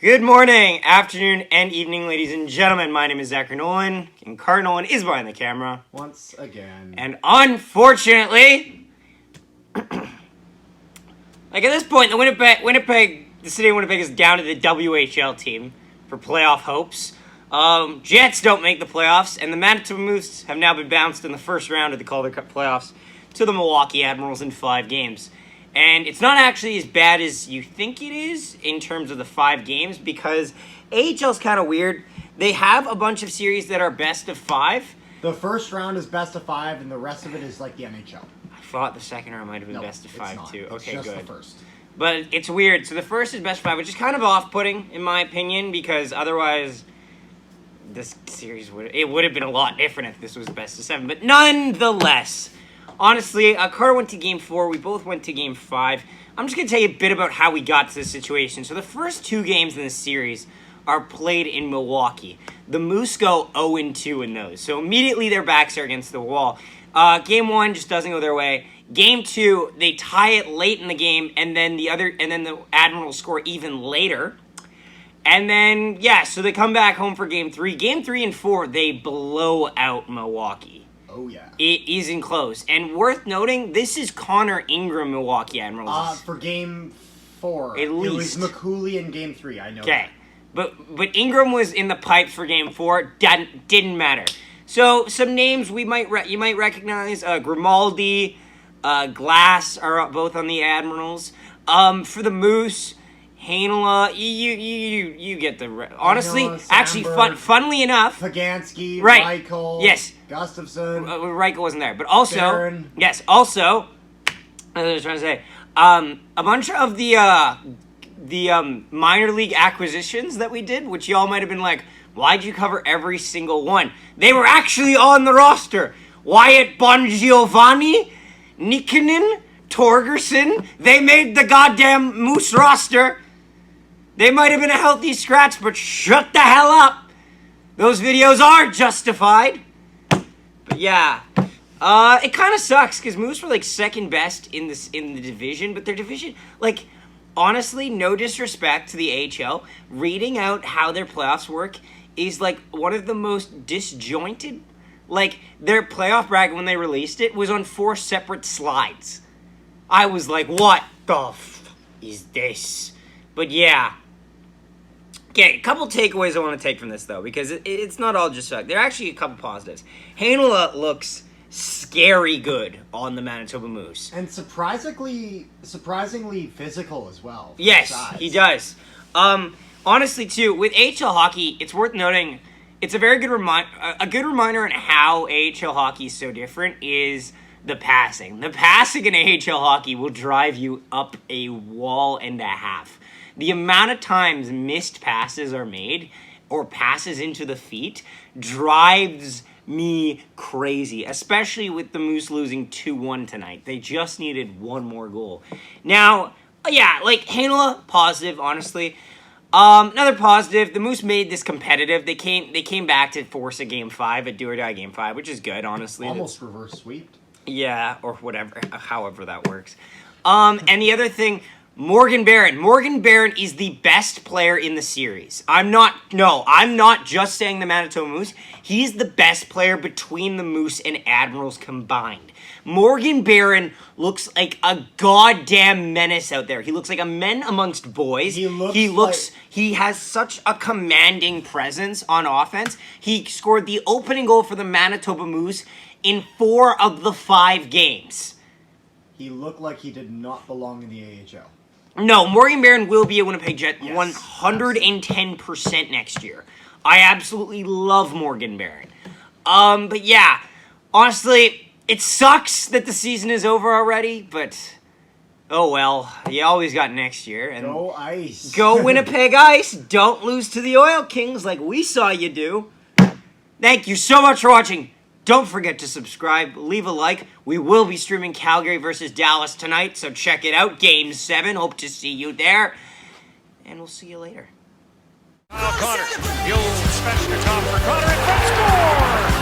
Good morning, afternoon, and evening, ladies and gentlemen. My name is Zachary Nolan, and Carter Nolan is behind the camera. Once again. And unfortunately, at this point, the city of Winnipeg is down to the WHL team for playoff hopes. Jets don't make the playoffs, and the Manitoba Moose have now been bounced in the first round of the Calder Cup playoffs to the Milwaukee Admirals in 5 games. And it's not actually as bad as you think it is in terms of the 5 games because AHL's kind of weird. They have a bunch of series that are best of 5. The first round is best of 5, and the rest of it is like the NHL. I thought the second round might have been best of 5 too. It's okay, just good. The first. But it's weird. So the first is best of 5, which is kind of off-putting in my opinion because otherwise this series would have been a lot different if this was best of 7. But nonetheless, honestly, Carter went to Game 4. We both went to Game 5. I'm just going to tell you a bit about how we got to this situation. So the first 2 games in this series are played in Milwaukee. The Moose go 0-2 in those. So immediately their backs are against the wall. Game 1 just doesn't go their way. Game 2, they tie it late in the game, and then the Admirals score even later. And then, so they come back home for Game 3. Game 3 and 4, they blow out Milwaukee. Oh, yeah. It isn't close. And worth noting, this is Connor Ingram Milwaukee Admirals. For Game 4. At least. It was McCooley in Game 3, I know Okay. But Ingram was in the pipes for Game 4. Didn't matter. So, some names you might recognize. Grimaldi, Glass are both on the Admirals. For the Moose, Hanela, you get the... Honestly, Hanela, actually, funnily enough... Pagansky, right. Reichel, yes. Gustafson. Reichel wasn't there. But also... Barron. Yes, also... I was trying to say... a bunch of the minor league acquisitions that we did, which y'all might have been like, why'd you cover every single one? They were actually on the roster. Wyatt Bongiovanni, Nikkanen, Torgerson, they made the goddamn Moose roster. They might have been a healthy scratch, but shut the hell up. Those videos are justified. But yeah, it kind of sucks because Moose were like second best in the division, but their division, like, honestly, no disrespect to the AHL, reading out how their playoffs work is like one of the most disjointed. Like, their playoff bracket when they released it was on 4 separate slides. I was like, what the is this? But yeah. Okay, a couple takeaways I want to take from this, though, because it's not all just suck. There are actually a couple positives. Hanela looks scary good on the Manitoba Moose. And surprisingly physical as well. Yes, he does. Honestly, too, with AHL hockey, it's worth noting, it's a very good reminder on how AHL hockey is so different is the passing. The passing in AHL hockey will drive you up a wall and a half. The amount of times missed passes are made or passes into the feet drives me crazy, especially with the Moose losing 2-1 tonight. They just needed one more goal. Now, yeah, like Hanela, positive, honestly. Another positive, the Moose made this competitive. They came back to force a Game 5, a do-or-die Game 5, which is good, honestly. Almost reverse sweep. Yeah, or whatever, however that works. And the other thing, Morgan Barron. Morgan Barron is the best player in the series. I'm not just saying the Manitoba Moose. He's the best player between the Moose and Admirals combined. Morgan Barron looks like a goddamn menace out there. He looks like a man amongst boys. He has such a commanding presence on offense. He scored the opening goal for the Manitoba Moose in 4 of the 5 games. He looked like he did not belong in the AHL. No, Morgan Barron will be a Winnipeg Jet 110% absolutely. next year. I absolutely love Morgan Barron. But yeah, honestly, it sucks that the season is over already, but oh well, you always got next year. And go Ice. Go Winnipeg Ice. Don't lose to the Oil Kings like we saw you do. Thank you so much for watching. Don't forget to subscribe, leave a like. We will be streaming Calgary versus Dallas tonight, so check it out. Game 7. Hope to see you there. And we'll see you later. Connor, the old Svechnikov for Connor, and score!